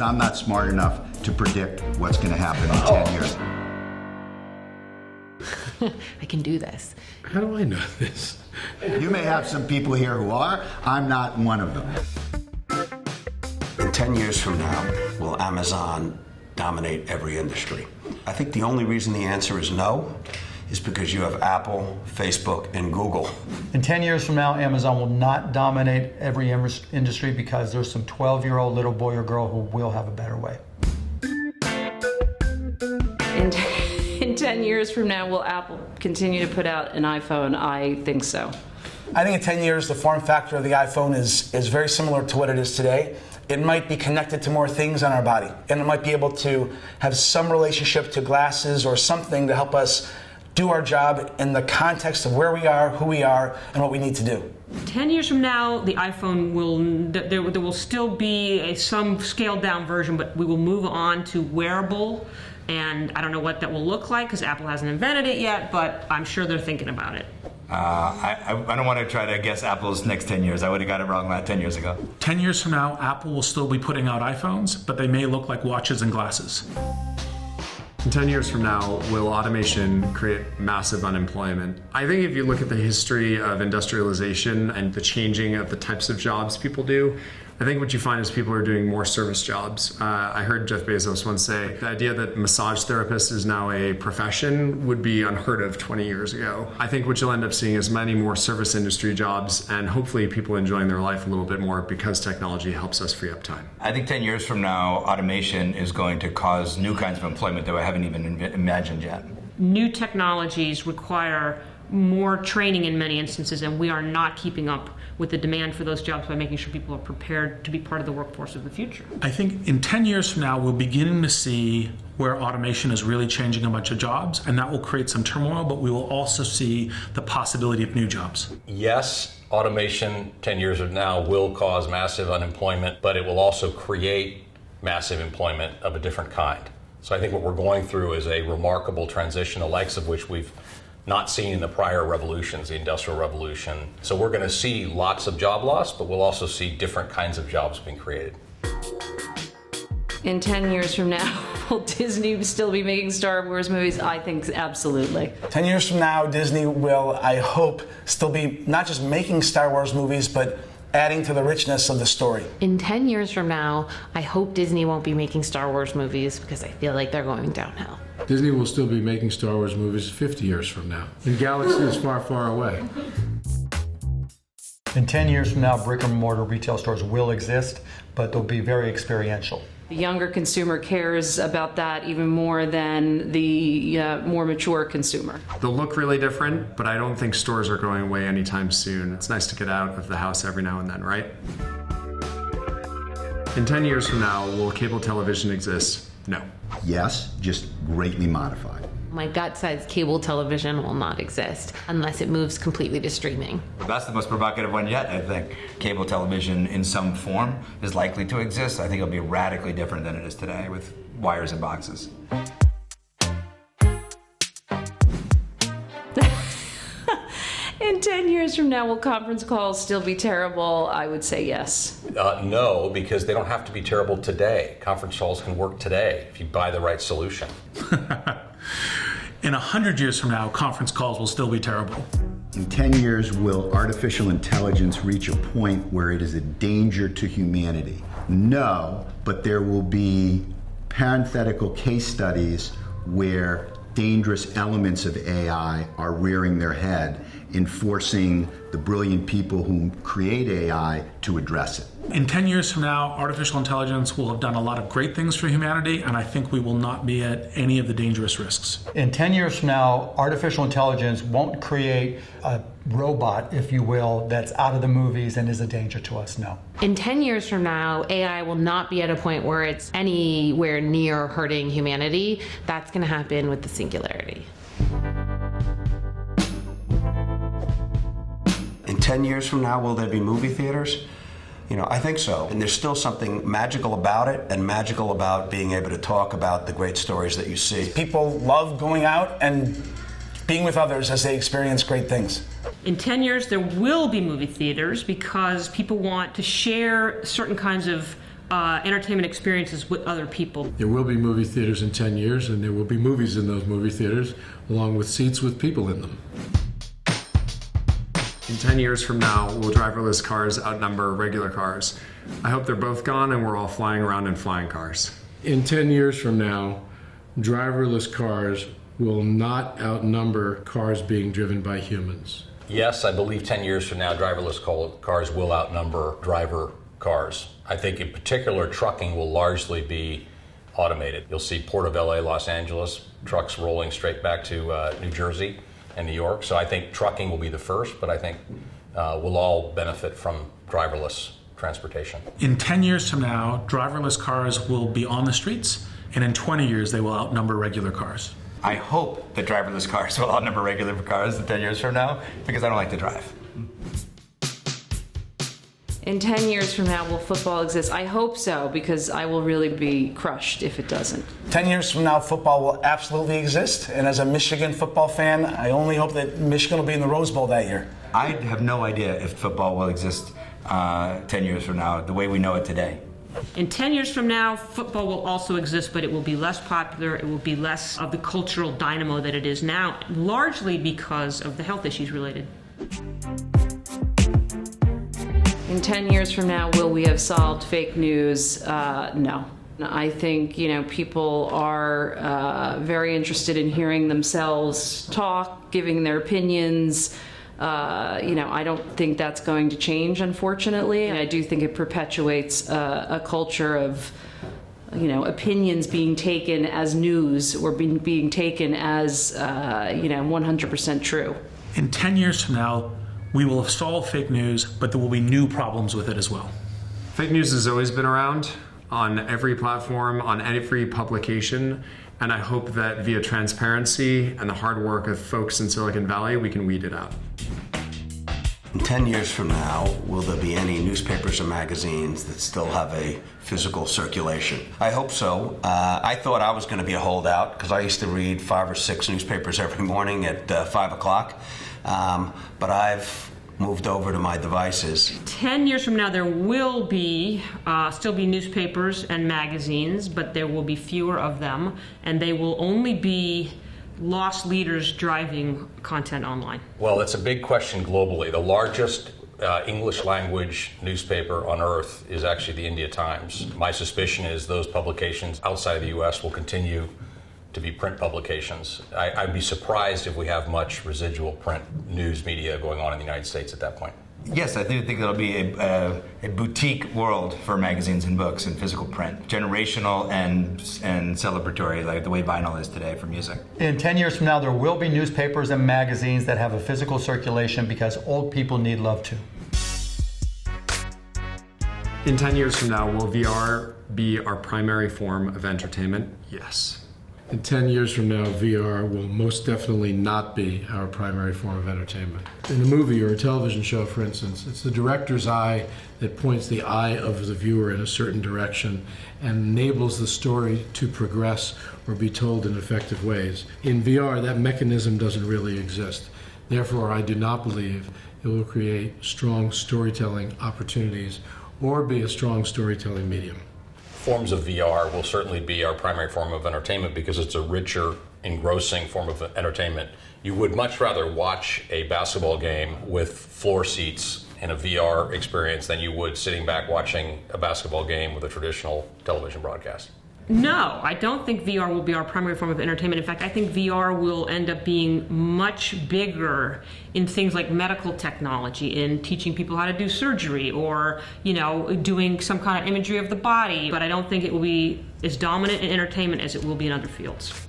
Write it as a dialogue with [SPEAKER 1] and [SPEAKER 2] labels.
[SPEAKER 1] I'm not smart enough to predict what's going to happen in 10 years.
[SPEAKER 2] I can do this.
[SPEAKER 3] How do I know this?
[SPEAKER 1] You may have some people here who are. I'm not one of them.
[SPEAKER 4] In 10 years from now, will Amazon dominate every industry? I think the only reason the answer is no is because you have Apple, Facebook, and Google.
[SPEAKER 5] In 10 years from now, Amazon will not dominate every industry because there's some 12-year-old little boy or girl who will have a better way.
[SPEAKER 2] In 10 years from now, will Apple continue to put out an iPhone? I think so.
[SPEAKER 6] I think in 10 years, the form factor of the iPhone is very similar to what it is today. It might be connected to more things on our body, and it might be able to have some relationship to glasses or something to help us do our job in the context of where we are, who we are, and what we need to do.
[SPEAKER 7] 10 years from now, the iPhone there will still be some scaled down version, but we will move on to wearable. And I don't know what that will look like because Apple hasn't invented it yet, but I'm sure they're thinking about it.
[SPEAKER 8] I don't want to try to guess Apple's next 10 years. I would have got it wrong 10 years ago.
[SPEAKER 9] 10 years from now, Apple will still be putting out iPhones, but they may look like watches and glasses.
[SPEAKER 3] In 10 years from now, will automation create massive unemployment? I think if you look at the history of industrialization and the changing of the types of jobs people do, I think what you find is people are doing more service jobs. I heard Jeff Bezos once say the idea that massage therapist is now a profession would be unheard of 20 years ago. I think what you'll end up seeing is many more service industry jobs and hopefully people enjoying their life a little bit more because technology helps us free up time.
[SPEAKER 8] I think 10 years from now, automation is going to cause new kinds of employment that I haven't even imagined yet.
[SPEAKER 7] New technologies require more training in many instances, and we are not keeping up with the demand for those jobs by making sure people are prepared to be part of the workforce of the future.
[SPEAKER 9] I think in 10 years from now, we're beginning to see where automation is really changing a bunch of jobs, and that will create some turmoil, but we will also see the possibility of new jobs.
[SPEAKER 10] Yes, automation 10 years from now will cause massive unemployment, but it will also create massive employment of a different kind. So I think what we're going through is a remarkable transition, the likes of which we've not seen in the prior revolutions, the Industrial Revolution. So we're going to see lots of job loss, but we'll also see different kinds of jobs being created.
[SPEAKER 2] In 10 years from now, will Disney still be making Star Wars movies? I think absolutely.
[SPEAKER 6] 10 years from now, Disney will, I hope, still be not just making Star Wars movies, but adding to the richness of the story.
[SPEAKER 2] In 10 years from now, I hope Disney won't be making Star Wars movies because I feel like they're going downhill.
[SPEAKER 3] Disney will still be making Star Wars movies 50 years from now. And galaxies far, far away.
[SPEAKER 5] In 10 years from now, brick and mortar retail stores will exist, but they'll be very experiential.
[SPEAKER 2] The younger consumer cares about that even more than the more mature consumer.
[SPEAKER 3] They'll look really different, but I don't think stores are going away anytime soon. It's nice to get out of the house every now and then, right? In 10 years from now, will cable television exist? No.
[SPEAKER 1] Yes, just greatly modified.
[SPEAKER 2] My gut says cable television will not exist unless it moves completely to streaming.
[SPEAKER 8] That's the most provocative one yet, I think. Cable television in some form is likely to exist. I think it'll be radically different than it is today with wires and boxes.
[SPEAKER 2] In 10 years from now, will conference calls still be terrible? I would say yes.
[SPEAKER 10] No, because they don't have to be terrible today. Conference calls can work today if you buy the right solution.
[SPEAKER 9] In 100 years from now, conference calls will still be terrible.
[SPEAKER 1] In 10 years, will artificial intelligence reach a point where it is a danger to humanity? No, but there will be parenthetical case studies where dangerous elements of AI are rearing their head, enforcing the brilliant people who create AI to address it.
[SPEAKER 9] In 10 years from now, artificial intelligence will have done a lot of great things for humanity, and I think we will not be at any of the dangerous risks.
[SPEAKER 5] In 10 years from now, artificial intelligence won't create a robot, if you will, that's out of the movies and is a danger to us, no.
[SPEAKER 2] In 10 years from now, AI will not be at a point where it's anywhere near hurting humanity. That's going to happen with the singularity.
[SPEAKER 4] In 10 years from now, will there be movie theaters? I think so. And there's still something magical about it and magical about being able to talk about the great stories that you see.
[SPEAKER 6] People love going out and being with others as they experience great things.
[SPEAKER 7] In 10 years, there will be movie theaters because people want to share certain kinds of entertainment experiences with other people.
[SPEAKER 11] There will be movie theaters in 10 years, and there will be movies in those movie theaters, along with seats with people in them.
[SPEAKER 3] In 10 years from now, will driverless cars outnumber regular cars? I hope they're both gone and we're all flying around in flying cars.
[SPEAKER 11] In 10 years from now, driverless cars will not outnumber cars being driven by humans.
[SPEAKER 10] Yes, I believe 10 years from now, driverless cars will outnumber driver cars. I think in particular, trucking will largely be automated. You'll see Port of LA, Los Angeles, trucks rolling straight back to New Jersey and New York. So I think trucking will be the first, but I think we'll all benefit from driverless transportation.
[SPEAKER 9] In 10 years from now, driverless cars will be on the streets, and in 20 years, they will outnumber regular cars.
[SPEAKER 8] I hope that driverless cars will outnumber regular cars in 10 years from now, because I don't like to drive.
[SPEAKER 12] In 10 years from now, will football exist? I hope so, because I will really be crushed if it doesn't.
[SPEAKER 6] 10 years from now, football will absolutely exist. And as a Michigan football fan, I only hope that Michigan will be in the Rose Bowl that year.
[SPEAKER 8] I have no idea if football will exist 10 years from now, the way we know it today.
[SPEAKER 7] In 10 years from now, football will also exist, but it will be less popular. It will be less of the cultural dynamo that it is now, largely because of the health issues related.
[SPEAKER 12] In 10 years from now, will we have solved fake news? No. I think, people are very interested in hearing themselves talk, giving their opinions. I don't think that's going to change, unfortunately. I do think it perpetuates a culture of, opinions being taken as news or being taken as, 100% true.
[SPEAKER 9] In 10 years from now, we will have solved fake news, but there will be new problems with it as well.
[SPEAKER 3] Fake news has always been around on every platform, on every publication, and I hope that via transparency and the hard work of folks in Silicon Valley, we can weed it out.
[SPEAKER 4] In 10 years from now, will there be any newspapers or magazines that still have a physical circulation? I hope so. I thought I was going to be a holdout because I used to read 5 or 6 newspapers every morning at 5 o'clock. But I've moved over to my devices.
[SPEAKER 7] 10 years from now, there will be still be newspapers and magazines, but there will be fewer of them, and they will only be lost leaders driving content online.
[SPEAKER 10] Well, it's a big question globally. The largest English language newspaper on earth is actually the India Times. My suspicion is those publications outside of the US will continue to be print publications. I'd be surprised if we have much residual print news media going on in the United States at that point.
[SPEAKER 8] Yes, I do think there'll be a boutique world for magazines and books and physical print. Generational and celebratory, like the way vinyl is today for music.
[SPEAKER 5] In 10 years from now, there will be newspapers and magazines that have a physical circulation because old people need love too.
[SPEAKER 3] In 10 years from now, will VR be our primary form of entertainment? Yes.
[SPEAKER 11] In 10 years from now, VR will most definitely not be our primary form of entertainment. In a movie or a television show, for instance, it's the director's eye that points the eye of the viewer in a certain direction and enables the story to progress or be told in effective ways. In VR, that mechanism doesn't really exist. Therefore, I do not believe it will create strong storytelling opportunities or be a strong storytelling medium.
[SPEAKER 10] Forms of VR will certainly be our primary form of entertainment because it's a richer, engrossing form of entertainment. You would much rather watch a basketball game with floor seats in a VR experience than you would sitting back watching a basketball game with a traditional television broadcast.
[SPEAKER 7] No, I don't think VR will be our primary form of entertainment. In fact, I think VR will end up being much bigger in things like medical technology, in teaching people how to do surgery or, doing some kind of imagery of the body. But I don't think it will be as dominant in entertainment as it will be in other fields.